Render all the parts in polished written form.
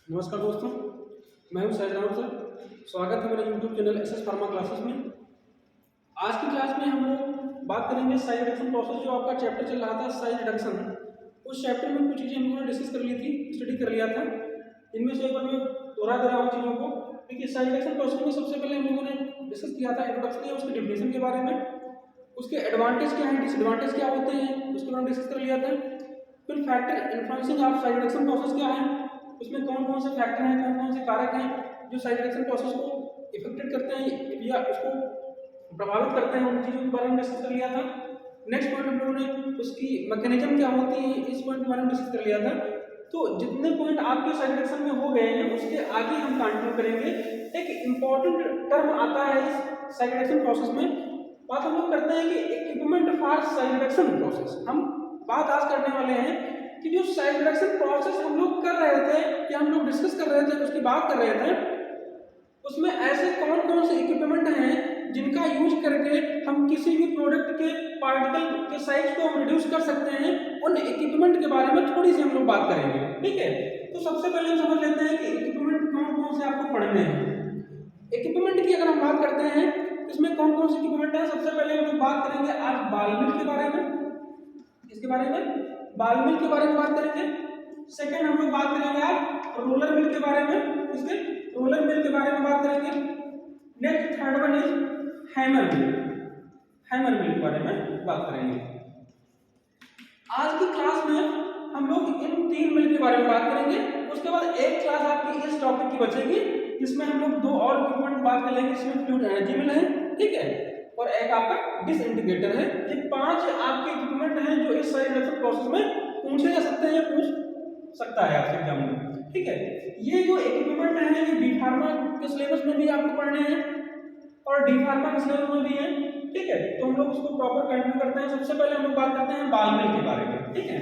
नमस्कार दोस्तों, मैं हूं शाहिद राउत सर। स्वागत है मेरे YouTube channel SS pharma classes में। आज की क्लास में हम लोग बात करेंगे साइज रिडक्शन प्रोसेस। जो आपका चैप्टर चल रहा था साइज रिडक्शन, उस चैप्टर में कुछ चीज़ें हम लोगों ने डिस्कस कर ली थी, स्टडी कर लिया था। इनमें से एक बार मैं दोहरा दे रहा हूँ चीज़ों को। देखिए, साइज रिडक्शन प्रोसेस में सबसे पहले हम लोगों ने डिस्कस किया था इंट्रोडक्शन या उसके डिफिनेशन के बारे में, उसके एडवांटेज क्या हैं, डिसएडवांटेज क्या होते हैं, उसके बारे में डिस्कस कर लिया था। फिर factor influencing of size reduction process क्या है, उसमें कौन कौन से फैक्टर हैं, कौन कौन से कारक हैं जो साइज रिडक्शन प्रोसेस को इफेक्टेड करते हैं या उसको प्रभावित करते हैं, उन चीज़ों के बारे में डिस्कस कर लिया था। नेक्स्ट पॉइंट हम लोगों ने उसकी मैकेनिज्म क्या होती है, इस पॉइंट के बारे में डिस्कस कर लिया था। तो जितने पॉइंट आपके साइज रिडक्शन में हो गए हैं, उसके आगे हम कंटिन्यू करेंगे। एक इंपॉर्टेंट टर्म आता है इस साइज रिडक्शन प्रोसेस में। बात हम लोग करते हैं कि equipment for size reduction process. हम बात आज करने वाले हैं कि जो साइज रिडक्शन प्रोसेस हम लोग कर रहे थे या हम लोग डिस्कस कर रहे थे, उसकी बात कर रहे थे, उसमें ऐसे कौन कौन से इक्विपमेंट हैं जिनका यूज करके हम किसी भी प्रोडक्ट के पार्टिकल के साइज को हम रिड्यूस कर सकते हैं। उन इक्विपमेंट के बारे में थोड़ी सी हम लोग बात करेंगे, ठीक है। तो सबसे पहले हम समझ लेते हैं कि इक्विपमेंट कौन कौन से आपको पढ़ने हैं। इक्विपमेंट की अगर हम बात करते हैं, इसमें कौन कौन से इक्विपमेंट हैं। सबसे पहले हम लोग बात करेंगे आज बॉल मिल के बारे में, इसके बारे में बॉल मिल के बारे में बात करेंगे। सेकंड हम लोग बात करेंगे आज रोलर मिल के बारे में, इसके रोलर मिल के बारे में बात करेंगे। Next third one is hammer mill, hammer mill के बारे में बात करेंगे। आज की क्लास में हम लोग इन तीन मिल के बारे में बात करेंगे। उसके बाद एक क्लास आपकी इस टॉपिक की बचेगी जिसमें हम लोग दो और इक्विपमेंट बात कर लेंगे। इसमें फ्लूइड एनर्जी मिल है, ठीक है, और एक आपका डिसइंटीग्रेटर है। ये पांच आपके इक्विपमेंट हैं जो इस साइज रिडक्शन प्रोसेस में पूछे जा सकते हैं, पूछ सकता है आपसे एग्जाम में, ठीक है। ये जो इक्विपमेंट है ये बी फार्मा के सिलेबस में भी आपको पढ़ने हैं और डी फार्मा के सिलेबस में भी है, ठीक है। तो हम लोग उसको प्रॉपर कंटिन्यू करते हैं। सबसे पहले हम लोग बात करते हैं बॉल मिल के बारे में, ठीक है,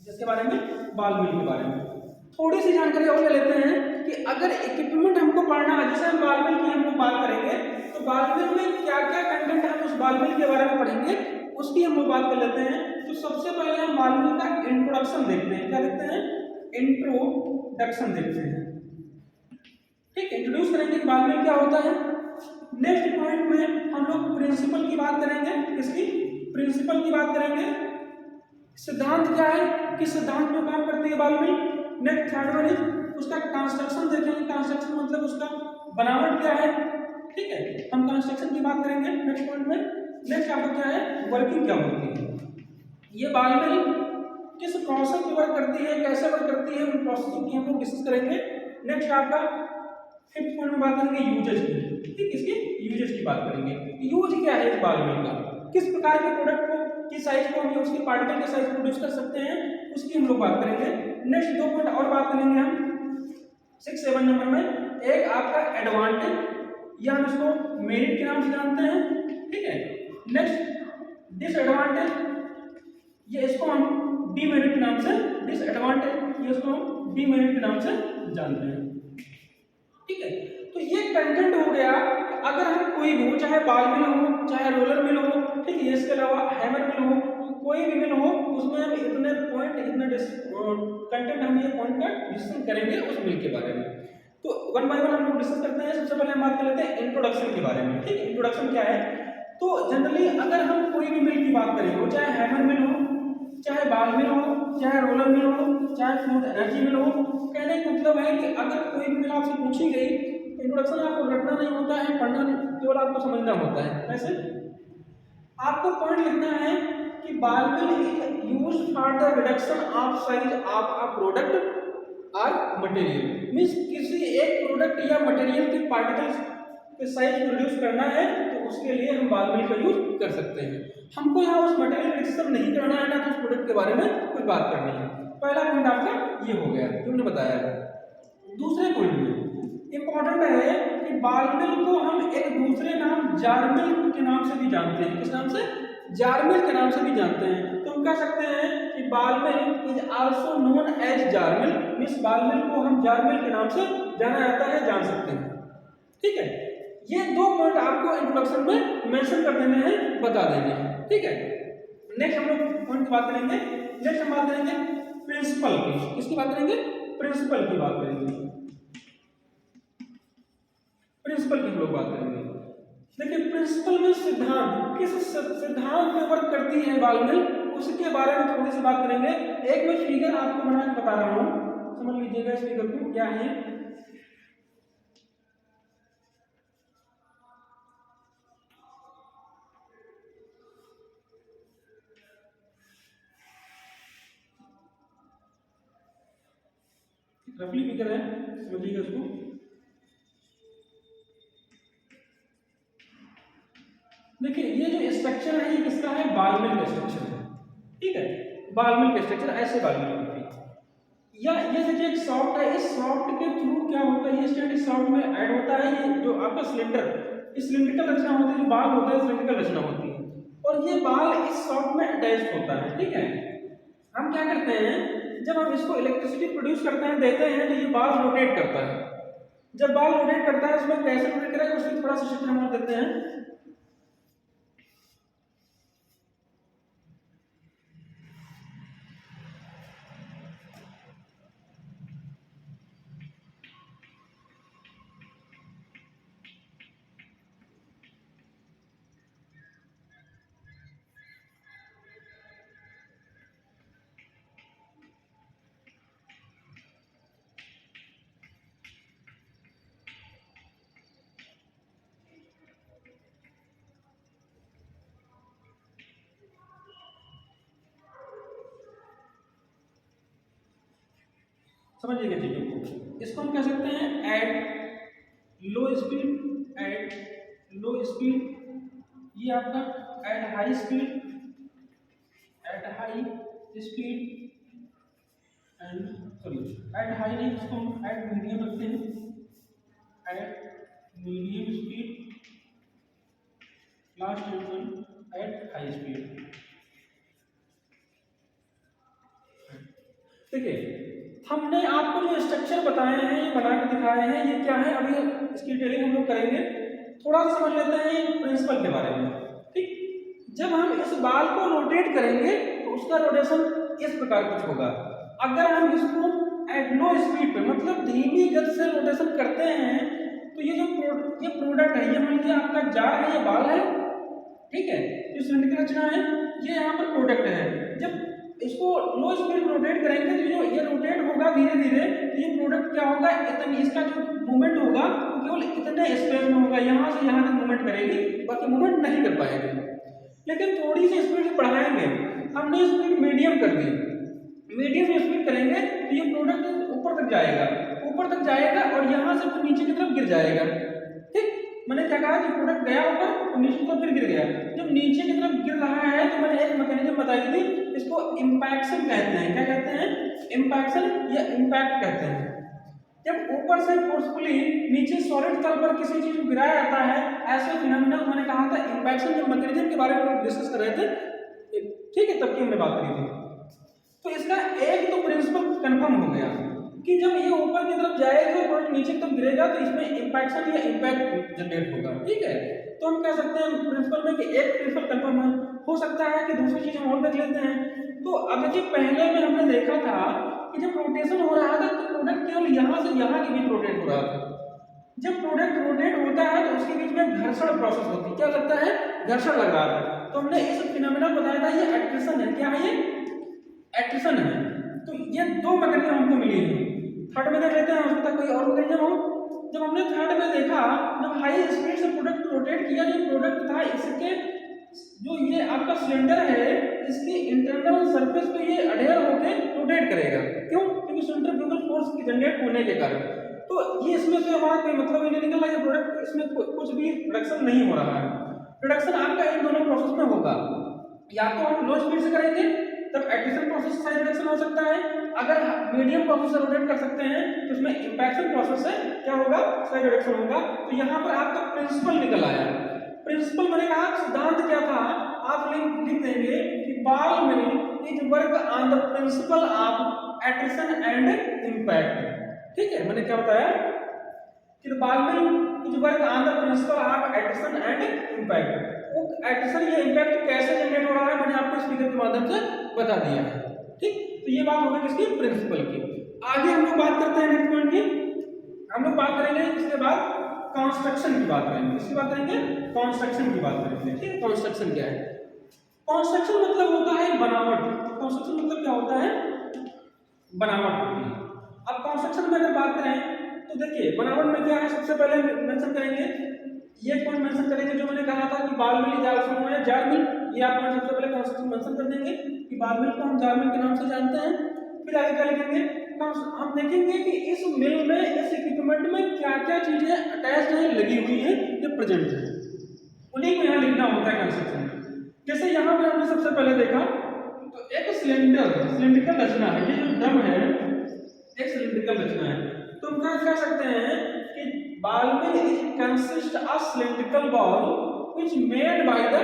जिसके बारे में बॉल मिल के बारे में थोड़ी सी जानकारी और ले लेते हैं कि अगर इक्विपमेंट हमको पढ़ना है, जैसे हम बॉल मिल की हम लोग बात करेंगे, तो बॉल मिल में क्या क्या कंटेंट हम उस बॉल मिल के बारे में पढ़ेंगे उसकी हम लोग बात कर लेते हैं। तो सबसे पहले हम बॉल मिल का इंट्रोडक्शन देखते हैं। क्या देखते हैं? इंट्रोडक्शन देखते हैं, ठीक है। इंट्रोड्यूस करेंगे कि बॉल मिल क्या होता है। नेक्स्ट पॉइंट में हम लोग प्रिंसिपल की बात करेंगे। किसकी? प्रिंसिपल की बात करेंगे। सिद्धांत क्या है, किस सिद्धांत में काम करती है ball mill. Next third one is उसका कंस्ट्रक्शन देखेंगे। कंस्ट्रक्शन मतलब उसका बनावट क्या है, ठीक है, हम कंस्ट्रक्शन की बात करेंगे नेक्स्ट पॉइंट में। नेक्स्ट आपका क्या है, वर्किंग क्या होती है, ये बॉल मिल किस प्रोसेस की वर्क करती है, कैसे वर्क करती है, उन प्रोसेसिंग की हम लोग डिस्कस करेंगे। नेक्स्ट आपका फिफ्थ पॉइंट में बात करेंगे यूजेज की, ठीक, इसकी यूजेज की बात करेंगे। यूज क्या है इस बॉल मिल का, किस प्रकार के प्रोडक्ट को की साइज को हम उसके पार्टिकल के साइज को प्रोड्यूस कर सकते हैं, उसकी हम लोग बात करेंगे। नेक्स्ट दो पॉइंट और बात करेंगे हम 6-7 नंबर में। एक आपका एडवांटेज या हम इसको मेरिट के नाम से जानते हैं, ठीक है। नेक्स्ट डिसएडवांटेज, ये इसको हम डीमेरिट के नाम से, डिसएडवांटेज ये इसको हम डीमेरिट के नाम से जानते हैं, ठीक है। तो ये कंटेंट हो गया। अगर हम कोई भी हो, चाहे बॉल मिल हो, चाहे रोलर मिल हो, ठीक है, इसके अलावा हैमर मिल हो, कोई भी मिल हो, उसमें हम इतने पॉइंट, इतने कंटेंट हम ये पॉइंट का डिस्कस करेंगे उस मिल के बारे में। तो वन बाय वन हम लोग डिस्कस करते हैं। सबसे पहले हम बात कर लेते हैं इंट्रोडक्शन के बारे में, ठीक है। इंट्रोडक्शन क्या है, तो जनरली अगर हम कोई भी मिल की बात करें, हो चाहे हैमर मिल हो, चाहे बॉल मिल हो, चाहे रोलर मिल हो, चाहे फ्लूइड एनर्जी मिल हो, कहने का मतलब है कि अगर कोई भी मिल आपसे पूछी गई, इंट्रोडक्शन आपको रटना नहीं होता है, पढ़ना नहीं, केवल आपको समझना होता है। वैसे आपको पॉइंट लिखना है कि ball mill is used for the reduction of size of a product और मटेरियल। मींस किसी एक प्रोडक्ट या मटेरियल के पार्टिकल्स के साइज को रिड्यूस करना है तो उसके लिए हम बॉल मिल का यूज कर सकते हैं। हमको यहाँ उस मटेरियल का डिस्कशन नहीं करना है, ना तो उस प्रोडक्ट के बारे में कुछ बात करनी है। पहला पॉइंट आपका ये हो गया जो हमने बताया है। दूसरे पॉइंट में इंपॉर्टेंट है कि बॉल मिल को हम एक दूसरे नाम जार मिल के नाम से भी जानते हैं। किस नाम से? जार मिल के नाम से भी जानते हैं। तो हम कह सकते हैं कि ball mill is also known as jar mill. Means ball mill को हम जार मिल के नाम से जाना जाता है, जान सकते हैं, ठीक है। ये दो पॉइंट आपको इंट्रोडक्शन में मेंशन कर देने हैं, बता देने हैं, ठीक है। नेक्स्ट हम लोग पॉइंट की बात करेंगे। नेक्स्ट हम बात करेंगे प्रिंसिपल की। किसकी बात करेंगे? प्रिंसिपल की बात करेंगे, प्रिंसिपल की हम लोग बात करेंगे। देखिए प्रिंसिपल में सिद्धांत, किस सिद्धांत में वर्क करती है बॉल मिल, उसके बारे में थोड़ी सी बात करेंगे। एक मैं फिगर आपको बना के बता रहा हूं, समझ लीजिएगा इस फिगर को क्या है। रफली फिगर है, समझिएगा इसको। देखिए ये जो स्ट्रक्चर है ये किसका है, बॉल मिल का स्ट्रक्चर है, ठीक है। बॉल मिल का स्ट्रक्चर ऐसे बॉल मिल होती है, या ये देखिए एक सॉफ्ट है, इस सॉफ्ट के थ्रू क्या होता है, ये स्टेट इस सॉफ्ट में ऐड होता है। ये जो आपका सिलेंडर, इस सिलिंड्रिकल रचना होती है, जो बाल होता है सिलिंड्रिकल रचना होती है, और ये बाल इस सॉफ्ट में अटैच होता है, ठीक है। हम क्या करते हैं, जब हम इसको इलेक्ट्रिसिटी प्रोड्यूस करते हैं, देते हैं, तो ये बाल रोटेट करता है। जब बाल रोटेट करता है उसमें कैसे रोटेट करेगा, उसमें थोड़ा सा चित्र हम देते हैं। समझिएगा चीजों को, इसको हम कह सकते हैं at low speed, at low speed, ये आपका at high speed, at high speed and sorry at high नहीं, इसको हम एट मीडियम रखते हैं, eight medium speed, last one at high speed. देखिए हमने आपको जो स्ट्रक्चर बताए हैं, ये बना के दिखाए हैं, ये क्या है, अभी इसकी डिटेलिंग हम लोग करेंगे। थोड़ा सा समझ लेते हैं प्रिंसिपल के बारे में, ठीक। जब हम इस बाल को रोटेट करेंगे तो उसका रोटेशन इस प्रकार कुछ होगा। अगर हम इसको एट लो स्पीड पे, मतलब धीमी गति से रोटेशन करते हैं, तो ये जो ये प्रोडक्ट है, ये मान लीजिए आपका जार है, ये बाल है, ठीक है, जो सिलिंड्रिकल रचना है, ये यहाँ पर प्रोडक्ट है। जब इसको लो स्पीड रोटेट करेंगे तो जो ये रोटेट होगा धीरे धीरे, तो ये प्रोडक्ट क्या होगा, इतनी इसका जो मूवमेंट होगा वो केवल इतने स्पेस में होगा, यहाँ से यहाँ तक मूवमेंट करेगी, बाकी मूवमेंट नहीं कर पाएगी। लेकिन थोड़ी सी स्पीड बढ़ाएंगे, हमने स्पीड मीडियम कर दी, मीडियम स्पीड करेंगे तो ये प्रोडक्ट ऊपर तक जाएगा, ऊपर तक जाएगा और यहाँ से फिर नीचे की तरफ गिर जाएगा, ठीक। मैंने क्या कहा, कि प्रोडक्ट गया ऊपर और नीचे की तरफ फिर गिर गया। जब नीचे की तरफ गिर रहा है तो मैंने एक मैकेनिज्म बताई थी, इसको इंपैक्शन कहते हैं। क्या कहते हैं, इंपैक्शन या इंपैक्ट कहते हैं। जब ऊपर से फोर्सफुली नीचे सॉलिड तल पर किसी चीज को गिराया जाता है, ऐसे फिनोमेना मैंने कहा था इंपैक्शन, जब मैकेनिज्म के बारे में लोग डिस्कस कर रहे थे, ठीक है, तब की हमने बात करी थी। तो इसका एक तो प्रिंसिपल कंफर्म हो गया कि जब ये ऊपर की तरफ जाएगा और नीचे की तरफ गिरेगा तो इसमें इंपैक्शन या इंपैक्ट जनरेट होगा, ठीक है। तो हम कह सकते हैं प्रिंसिपल में कि एक प्रिंसिपल कंफर्म है। हो सकता है कि दूसरी चीज हम और देख लेते हैं। तो अब देखिए पहले में हमने देखा था कि जब रोटेशन हो रहा था तो प्रोडक्ट केवल यहाँ से यहाँ के बीच रोटेट हो रहा था। जब प्रोडक्ट रोटेट होता है तो उसके बीच में घर्षण प्रोसेस होती है। क्या लगता है, घर्षण लग रहा था। तो हमने इस फिनोमेना बताया था, ये एट्रिशन है। क्या है, ये एट्रिशन है। तो ये दो मैकेनिज्म हमको मिली है। थर्ड में देख लेते हैं, हो सकता है कोई और मैकेनिज्म हो। जब हमने थर्ड में देखा, जब हाई स्पीड से प्रोडक्ट रोटेट किया, जो प्रोडक्ट था इसके जो ये आपका सिलेंडर है, इसकी इंटरनल सरफेस पे ये अडेयर होकर रोटेट करेगा। क्यों, क्योंकि सेंट्रीफ्यूगल फोर्स की जनरेट होने के कारण। तो ये इसमें से हमारा कोई मतलब ही नहीं निकल रहा है, प्रोडक्ट इसमें कुछ भी रिडक्शन नहीं हो रहा है। रिडक्शन आपका इन दोनों प्रोसेस में होगा। या तो हम लो स्पीड से करेंगे तब एडिशन प्रोसेस से रिडक्शन हो सकता है, अगर मीडियम प्रोसेस से रोटेट कर सकते हैं तो उसमें इंपैक्शन प्रोसेस से क्या होगा, साइड रिडक्शन होगा। तो यहाँ पर आपका प्रिंसिपल निकल आया। प्रिंसिपल मैंने कहा, सिद्धांत क्या था, आप लिख देंगे कि ball mill is work on the principle of attrition and impact. ठीक है, मैंने क्या बताया कि ball mill is work on the principle of attrition and impact. वो एट्रिशन या इंपैक्ट कैसे जनरेट हो रहा है मैंने आपको स्पीकर के माध्यम से बता दिया है। ठीक, तो ये बात हो गई किसकी, प्रिंसिपल की। आगे हम लोग बात कंस्ट्रक्शन की बात करेंगे। किसकी बात करेंगे? कंस्ट्रक्शन की बात करेंगे। ठीक है, कंस्ट्रक्शन क्या है? कंस्ट्रक्शन मतलब होता है बनावट। कंस्ट्रक्शन मतलब क्या होता है? बनावट होती है। अब कंस्ट्रक्शन में अगर बात करें तो देखिए बनावट में क्या है, सबसे पहले मेंशन करेंगे, ये पॉइंट मेंशन करेंगे जो मैंने कहा था कि बाल मिल जार मिल, ये आप सबसे पहले कंस्ट्रक्शन मेंशन कर देंगे कि बाल मिल को हम जार मिल के नाम से जानते हैं। फिर आगे क्या लिखेंगे? हम देखेंगे कि इस मिल में, इस इक्विपमेंट में क्या क्या चीजें अटैच्ड हैं, लगी हुई हैं, ये प्रेजेंट है, उन्हीं को यहाँ लिखना होता है कंस्ट्रक्शन में। जैसे यहाँ पे हमने सबसे पहले देखा तो एक सिलेंड्रिकल रचना है, ये जो ड्रम है एक सिलेंड्रिकल रचना है। तो हम क्या कह सकते हैं कि ball mill consists of cylindrical ball which made by the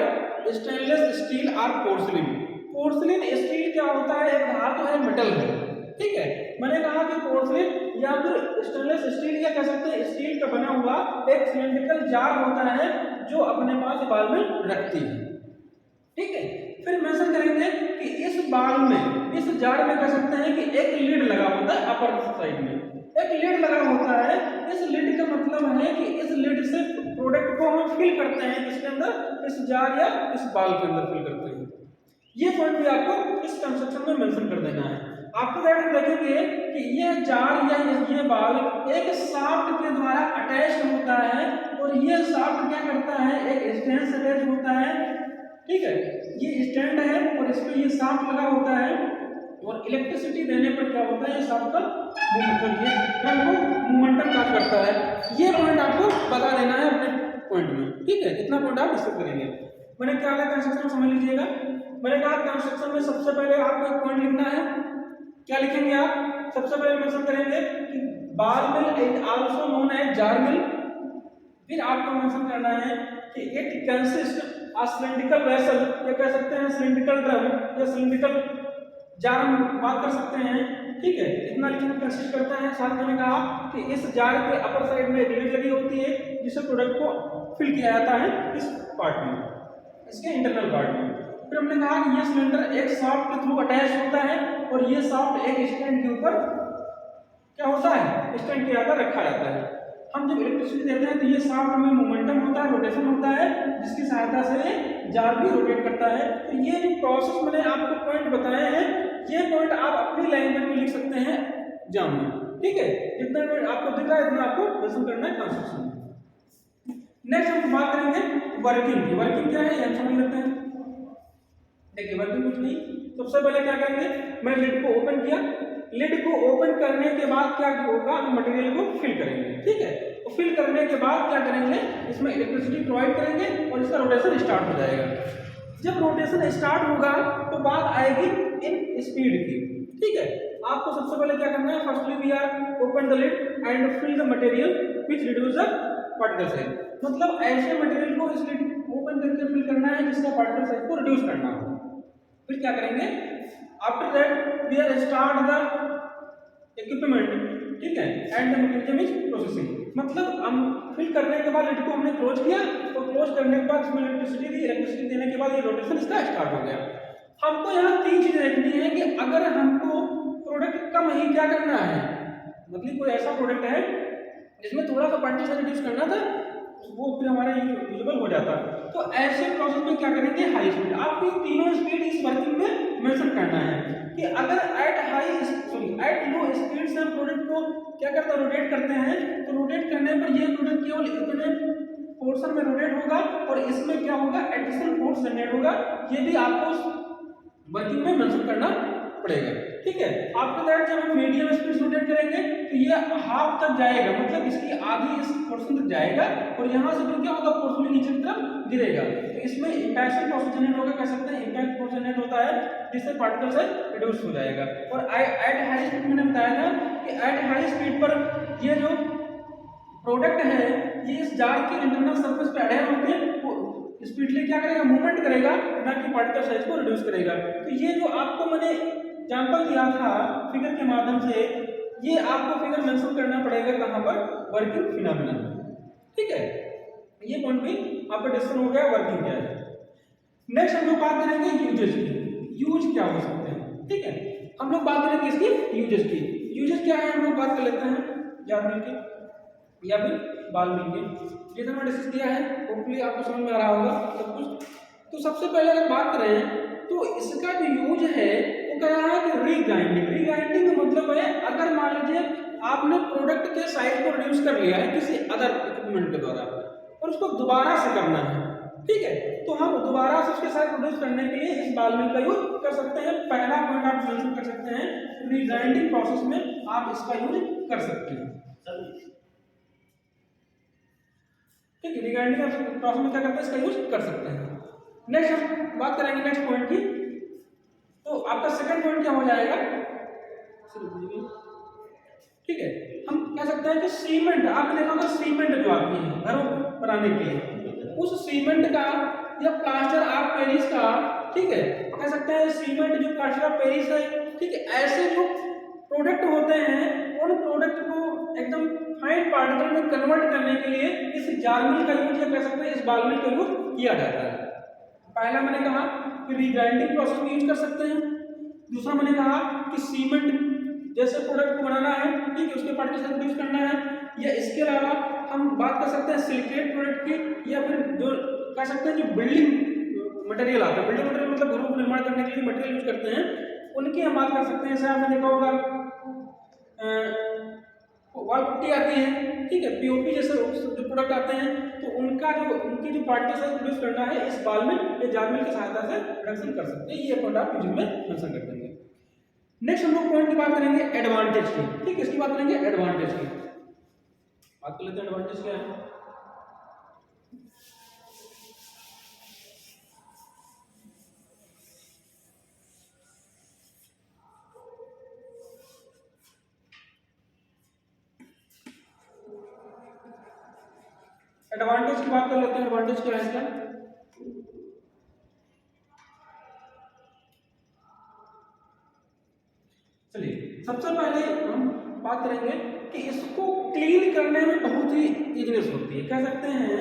stainless steel or porcelain। Porcelain steel क्या होता है? एक धातु है, मेटल है। ठीक है, मैंने कहा कि पोर्सलिन या फिर स्टेनलेस स्टील या कह सकते हैं स्टील का बना हुआ एक सिलेंड्रिकल जार होता है जो अपने पास बाल मिल रखती है। ठीक है, फिर मेंशन करेंगे कि इस बाल में, इस जार में कह सकते हैं कि एक लीड लगा होता है, अपर साइड में एक लीड लगा होता है। इस लीड का मतलब है कि इस लीड से प्रोडक्ट को हम फिल करते हैं, इसके अंदर, इस जार या इस बाल के अंदर फिल करते हैं। ये पॉइंट भी आपको इस कंस्ट्रक्शन में मेंशन कर देना है। आपको देखेंगे कि ये जार या ये बाल एक शाफ्ट के द्वारा अटैच होता है और ये शाफ्ट क्या करता है? एक स्टैंड से अटैच होता है। ठीक है, ये स्टैंड है और इस पे ये शाफ्ट लगा होता है और इलेक्ट्रिसिटी देने पर क्या होता है? ये शाफ्ट का मूवमेंट, ये ड्रम को मोमेंटम प्राप्त करता है। ये पॉइंट आपको बता देना है अपने पॉइंट में। ठीक है, इतना पॉइंट आप डिस्कस करेंगे। मैंने क्या कहा कंस्ट्रक्शन समझ लीजिएगा। मैंने कहा कंस्ट्रक्शन में सबसे पहले आपको एक पॉइंट लिखना है। क्या लिखेंगे आप? सबसे पहले मेंशन करेंगे कि ball mill is also known as jar mill. फिर आपको मेंशन करना है कि it consist a cylindrical vessel, या कह सकते हैं सिलिंड्रिकल ड्रम या सिलिंड्रिकल जार हम बात कर सकते हैं। ठीक है, इतना लिखने में कंसिस्ट करता है। साथ मैंने कहा कि इस जार के अपर साइड में एक लीड लगी होती है जिससे प्रोडक्ट को फिल किया जाता है इस पार्ट में, इसके इंटरनल पार्ट में। फिर हमने कहा कि ये सिलेंडर एक शाफ्ट के थ्रू अटैच होता है और ये शाफ्ट एक स्टैंड के ऊपर क्या होता है? स्टैंड के आकर रखा जाता है। हम जब इलेक्ट्रिसिटी देते हैं तो ये शाफ्ट में मोमेंटम होता है, रोटेशन होता है, जिसकी सहायता से जार भी रोटेट करता है। तो ये जो प्रोसेस मैंने आपको पॉइंट बताए हैं, ये पॉइंट आप अपनी लैंग्वेज में लिख सकते हैं एग्जाम में। ठीक है, जितना आपको दिख रहा है इतना आपको मेंशन करना है कंस्ट्रक्शन में। नेक्स्ट हम बात करेंगे वर्किंग की। वर्किंग क्या है ये हम समझ लेते हैं। देखिए वर्किंग कुछ नहीं, सबसे पहले क्या करेंगे? मैं लिड को ओपन किया, लिड को ओपन करने के बाद क्या होगा? हम मटेरियल को फिल करेंगे। ठीक है, तो फिल करने के बाद क्या करेंगे? इसमें इलेक्ट्रिसिटी प्रोवाइड करेंगे और इसका रोटेशन स्टार्ट हो जाएगा। जब रोटेशन स्टार्ट होगा तो बात आएगी इन स्पीड की। ठीक है, आपको सबसे पहले क्या करना है? Firstly we are open the lid and fill the material which reduce the particle size. मतलब ऐसे मटेरियल को इस लिड ओपन करके फिल करना है जिसका पार्टिकल साइज को रिड्यूस करना हो। फिर क्या करेंगे? After that we are start the equipment. ठीक है, and the mechanism is processing. मतलब हम फिल करने के बाद लिड को हमने क्लोज किया, तो क्लोज करने के बाद इसमें इलेक्ट्रिसिटी दी, इलेक्ट्रिसिटी देने के बाद ये रोटेशन इसका स्टार्ट हो गया। हमको यहाँ तीन चीजें देखनी है कि अगर हमको प्रोडक्ट कम ही क्या करना है, मतलब कोई ऐसा प्रोडक्ट है जिसमें थोड़ा सा पार्टिकल रिड्यूस करना था, वो फिर हमारा यूजेबल हो जाता। तो ऐसे प्रोसेस में क्या करेंगे? High speed. आपको तीनों स्पीड इस वर्किंग में मेंशन करना है कि अगर एट लो स्पीड से हम प्रोडक्ट को क्या करते हैं? रोटेट करते हैं। तो रोटेट करने पर ये प्रोडक्ट केवल इतने पोर्शन में रोटेट होगा और इसमें क्या होगा? एडिशनल फोर्स जनरेट होगा। ये भी आपको वर्किंग में मेंशन करना पड़ेगा। ठीक है, आफ्टर दैट जब हम मीडियम स्पीड से रोटेट करेंगे तो ये हाफ तक जाएगा, मतलब इसकी आधी इस पोर्शन तक जाएगा और यहाँ से फिर क्या होगा? पोर्शन नीचे की तरफ गिरेगा। तो इसमें इंपैक्शन फोर्स जनरेट होगा, कह सकते हैं इंपैक्ट फोर्स जनरेट होता है जिससे पार्टिकल साइज रिड्यूस हो जाएगा। और एट हाई स्पीड मैंने बताया था कि एट हाई स्पीड पर ये जो प्रोडक्ट है ये इस जार के इंटरनल सरफेस पे अडहेर होकर स्पीडली क्या करेगा? मूवमेंट करेगा, ना कि पार्टिकल साइज को रिड्यूस करेगा। तो ये जो आपको मैंने एग्जांपल दिया था फिगर के माध्यम से, ये आपको फिगर मेंशन करना पड़ेगा कहां पर? वर्किंग फिनोमेना में। ठीक है, ये पॉइंट भी आपका डिस्कशन हो गया वर्किंग क्या है। नेक्स्ट हम लोग बात करेंगे यूजेस की। यूज क्या हो सकते हैं? ठीक है, हम लोग बात करेंगे इसकी यूजेस की। यूजेस क्या है हम लोग बात कर लेते हैं जार मिल के। या फिर बाल मिल के। ये तो मैंने डिस्कस किया है, होपफुली आपको समझ में आ रहा होगा सब कुछ। तो सबसे पहले अगर बात करें तो इसका जो यूज है वो कह रहा है कि रीग्राइंडिंग। रीग्राइंडिंग का मतलब है अगर मान लीजिए आपने प्रोडक्ट के साइज को रिड्यूस कर लिया है किसी अदर इक्विपमेंट के द्वारा और उसको दोबारा से करना है, ठीक है, तो हम दोबारा से उसके साइज रिड्यूस करने के लिए इस बाल मिल का यूज कर सकते हैं। पहला पॉइंट आप मेंशन कर सकते हैं, रीग्राइंडिंग प्रोसेस में आप इसका यूज कर सकते हैं। ठीक है, रीग्राइंडिंग प्रोसेस में क्या करते हैं, इसका यूज कर सकते हैं। नेक्स्ट हम बात करेंगे नेक्स्ट पॉइंट की। तो आपका सेकंड पॉइंट क्या हो जाएगा, ठीक है, हम कह सकते हैं कि सीमेंट, आपने देखा होगा सीमेंट जो आती है घरों को बनाने के लिए, उस सीमेंट का या प्लास्टर ऑफ पेरिस का, ठीक है, कह सकते हैं सीमेंट जो प्लास्टर ऑफ पेरिस है, ठीक है, ऐसे जो प्रोडक्ट होते हैं उन प्रोडक्ट को एकदम फाइन पार्टिकल में कन्वर्ट करने के लिए इस जार मिल का यूज, या कह सकते हैं इस बाल मिल का यूज किया जाता है। पहला मैंने कहा कि रीग्राइंडिंग प्रोसेस में यूज कर सकते हैं। दूसरा मैंने कहा कि सीमेंट जैसे प्रोडक्ट को बनाना है, ठीक है, उसके पार्टिकल्स रिड्यूस करना है, या इसके अलावा हम बात कर सकते हैं सिलिकेट प्रोडक्ट की, या फिर जो कह सकते हैं जो बिल्डिंग मटेरियल आता है, बिल्डिंग मटेरियल मतलब घरों को निर्माण करने के लिए मटेरियल यूज करते हैं, उनकी हम बात कर सकते हैं। जैसे आपने देखा होगा वॉल पुट्टी आती है, ठीक है, पीओपी जैसे जो प्रोडक्ट आते हैं, तो उनकी जो पार्टिकल्स है रिड्यूस करना है इस बाल मिल या जार मिल की सहायता से रिडक्शन कर सकते हैं। ये पॉइंट आप यूजिंग में मेंशन कर देंगे। नेक्स्ट हम लोग पॉइंट की बात करेंगे एडवांटेज की, ठीक है, इसकी बात करेंगे एडवांटेज की। बात कर लेते हैं एडवांटेज क्या है। एडवांटेज की बात कर लेते हैं, एडवांटेज क्या है इसका। चलिए सबसे पहले हम बात करेंगे कि इसको क्लीन करने में बहुत ही इजीनेस होती है, कह सकते हैं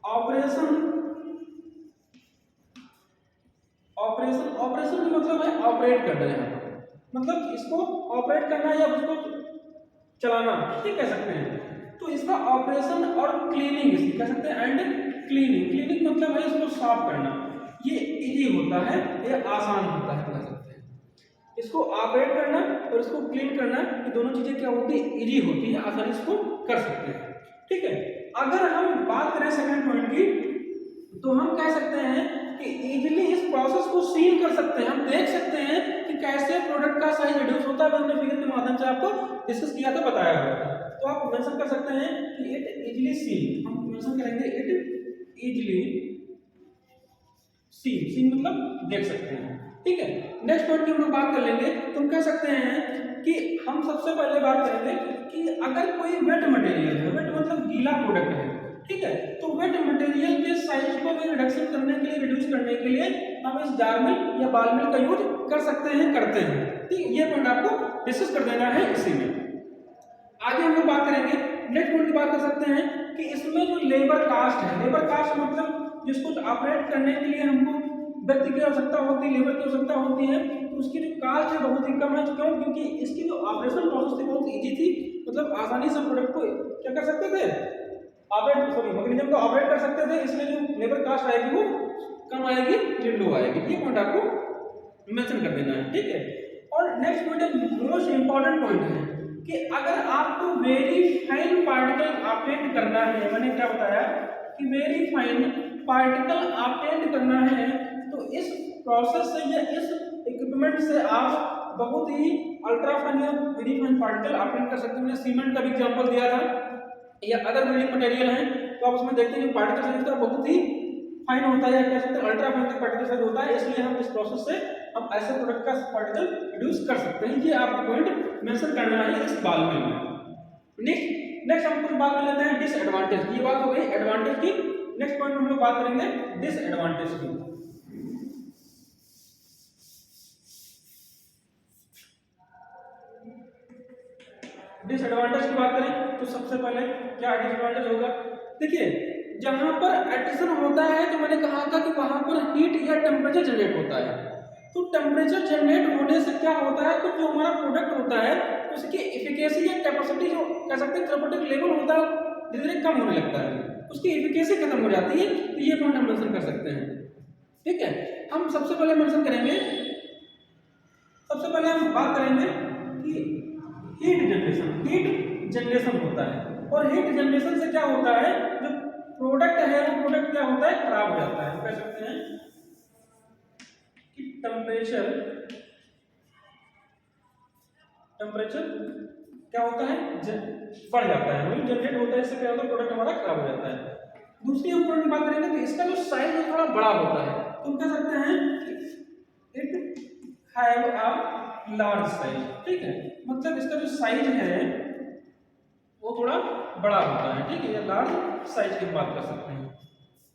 ऑपरेशन ऑपरेशन का मतलब है ऑपरेट करना है, मतलब इसको ऑपरेट करना या उसको चलाना, ठीक कह सकते हैं। तो इसका ऑपरेशन और क्लीनिंग इसकी कह सकते हैं, एंड क्लीनिंग मतलब है इसको साफ करना, ये इजी होता है, ये आसान होता है कह सकते हैं। इसको ऑपरेट करना और इसको क्लीन करना, ये दोनों चीजें क्या होती है, इजी होती है, आसानी इसको कर सकते हैं, ठीक है। अगर हम बात करें सेकंड पॉइंट की, तो हम कह सकते हैं कि इजीली इस प्रोसेस को सीन कर सकते हैं, हम देख सकते हैं कि कैसे प्रोडक्ट का साइज रिड्यूस होता है। हमने फिगर के माध्यम से आपको डिस्कस किया था, बताया हुआ था। तो आप मेंशन कर सकते हैं कि इट इजीली सीन, हम मेंशन करेंगे इट इजीली सीन मतलब देख सकते हैं, ठीक है। नेक्स्ट पॉइंट की हम लोग बात कर लेंगे, तो हम कह सकते हैं कि हम सबसे पहले बात करेंगे कि अगर कोई वेट मटेरियल है, वेट मतलब गीला प्रोडक्ट है, ठीक है, तो वेट मटेरियल के साइज को भी रिडक्शन करने के लिए, रिड्यूस करने के लिए हम इस जार मिल या बाल मिल का यूज कर सकते हैं, करते हैं, ठीक है। ये पॉइंट आपको डिस्कस कर देना है इसी में। आगे हम लोग बात करेंगे, नेक्स्ट पॉइंट की बात कर सकते हैं कि इसमें जो लेबर कास्ट है, लेबर कास्ट मतलब जिसको ऑपरेट करने के लिए हमको व्यक्ति की आवश्यकता होती है, लेबर की आवश्यकता होती है, तो उसकी जो कास्ट है बहुत ही कम है। क्यों? क्योंकि इसकी जो ऑपरेशन प्रोसेस थी बहुत इजी थी, मतलब आसानी से प्रोडक्ट को क्या कर सकते थे, मैकेनिज्म को ऑपरेट कर सकते थे, इसलिए जो लेबर कास्ट आएगी वो कम आएगी, लो आएगी। ये पॉइंट आपको मेंशन कर देना है, ठीक है। और नेक्स्ट पॉइंट एक मोस्ट इंपॉर्टेंट पॉइंट है कि अगर आपको वेरी फाइन पार्टिकल ऑपरेट करना है, मैंने क्या बताया कि वेरी फाइन पार्टिकल ऑपरेट करना है, तो इस प्रोसेस से या इस इक्विपमेंट से आप बहुत ही अल्ट्रा फाइन या वेरी फाइन पार्टिकल ऑपरेट कर सकते हैं। सीमेंट का भी एग्जांपल दिया था, या अदर बिल्डिंग मटेरियल है, तो आप उसमें देखते हैं कि पार्टिकल साइज बहुत ही फाइन होता है, या कह सकते हैं अल्ट्रा फाइन तक पार्टिकल साइज होता है, इसलिए हम इस प्रोसेस से हम ऐसे प्रोडक्ट का पार्टिकल रिड्यूस कर सकते हैं। ये आपको पॉइंट मेंशन करना है इस बाल में। नेक्स्ट हम कुछ बात कर लेते हैं डिसएडवांटेज की। ये बात हो गई एडवांटेज की। नेक्स्ट पॉइंट हम लोग बात करेंगे डिसएडवांटेज की। डिसएडवांटेज की बात करें तो सबसे पहले क्या डिसएडवांटेज होगा, देखिए जहां पर एडिशन होता है तो मैंने कहा था कि वहां पर हीट या टेम्परेचर जनरेट होता है। तो टेम्परेचर जनरेट होने से क्या होता है, तो जो हमारा प्रोडक्ट होता है उसकी एफिकेसी या कैपेसिटी जो कह सकते हैं थेरेपेटिक लेवल होता है धीरे धीरे कम होने लगता है, उसकी एफिकेसी खत्म हो जाती है, तो ये पॉइंट हम मेंशन कर सकते हैं। ठीक है, हम सबसे पहले मेंशन करेंगे, सबसे पहले हम बात करेंगे कि हीट जनरेशन होता है, और हीट जनरेशन से क्या होता है, जो प्रोडक्ट है वो प्रोडक्ट क्या होता है, खराब हो जाता है। कह सकते हैं कि टेम्परेचर क्या होता है, बढ़ जाता है, मतलब जनरेट होता है, इससे क्या होता है, प्रोडक्ट हमारा खराब हो जाता है। दूसरी हम प्रोडक्ट की बात करेंगे तो इसका जो साइज है थोड़ा बड़ा होता है, तो हम कह सकते हैं it have a large size. ठीक है, मतलब इसका जो साइज है वो थोड़ा बड़ा होता है। ठीक है, या लार्ज साइज की बात कर सकते हैं।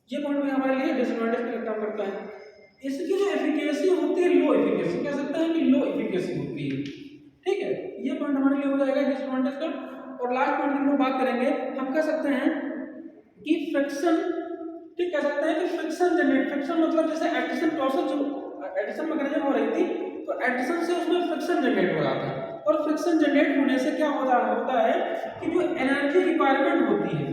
ये पॉइंट भी हमारे लिए डिसएडवांटेज का काम करता है। इसकी जो एफिकेसी होती है लो एफिकेसी, कह सकते हैं कि लो एफिकेसी होती है। ठीक है, ये पॉइंट हमारे लिए हो जाएगा डिसएडवांटेज का। और लास्ट पॉइंट की हम बात करेंगे, हम कह सकते हैं कि फ्रिक्शन, ठीक कह सकते हैं कि फ्रिक्शन जनरेट, फ्रिक्शन मतलब जैसे एडिशन प्रोसेस जो एडिशन मैकेनिज्म हो रही थी, तो एडिशन से उसमें फ्रिक्शन जनरेट हो रहा था, और फ्रिक्शन जनरेट होने से क्या होता है कि जो एनर्जी रिक्वायरमेंट होती है,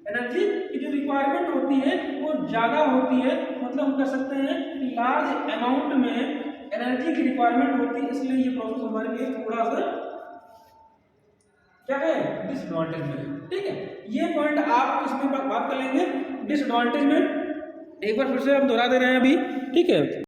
एनर्जी की जो रिक्वायरमेंट होती है वो ज़्यादा होती है, मतलब हम कह सकते हैं कि लार्ज अमाउंट में एनर्जी की रिक्वायरमेंट होती है, इसलिए ये प्रोसेस हमारे लिए थोड़ा सा क्या है, डिसएडवांटेज में। ठीक है, ये पॉइंट आप किसमें बात कर लेंगे, डिसएडवांटेज में। एक बार फिर से हम दोहरा दे रहे हैं अभी। ठीक है,